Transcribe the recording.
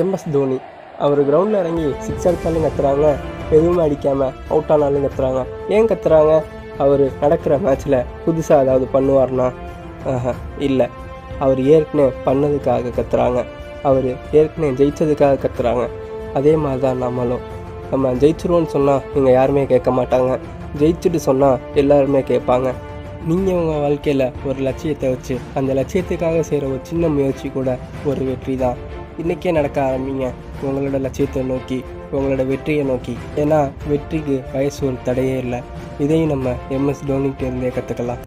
MS Dhoni அவர் கிரவுண்டில் இறங்கி six அடித்தாலும் கத்துறாங்க, எதுவுமே அடிக்காமல் அவுட் ஆனாலும் கத்துறாங்க. ஏன் கத்துறாங்க? அவர் நடக்கிற மேட்ச்சில் புதுசாக ஏதாவது பண்ணுவார்னா இல்லை, அவர் ஏற்கனவே பண்ணதுக்காக கத்துறாங்க, அவர் ஏற்கனவே ஜெயித்ததுக்காக கத்துறாங்க. அதே மாதிரி தான் நம்ம ஜெயிச்சிருவோன்னு சொன்னால் நீங்கள் யாருமே கேட்க மாட்டாங்க, ஜெயிச்சுட்டு சொன்னால் எல்லாருமே கேட்பாங்க. நீங்கள் உங்கள் வாழ்க்கையில் ஒரு லட்சியத்தை வச்சு அந்த லட்சியத்துக்காக செய்கிற ஒரு சின்ன முயற்சி கூட ஒரு வெற்றி தான். இன்றைக்கே நடக்க ஆரம்பிங்க உங்களோட லட்சியத்தை நோக்கி, உங்களோட வெற்றியை நோக்கி. ஏன்னா வெற்றிக்கு வயசு ஒரு தடையே இல்லை. இதையும் நம்ம எம்எஸ் தோனிகிட்ட இருந்தே கற்றுக்கலாம்.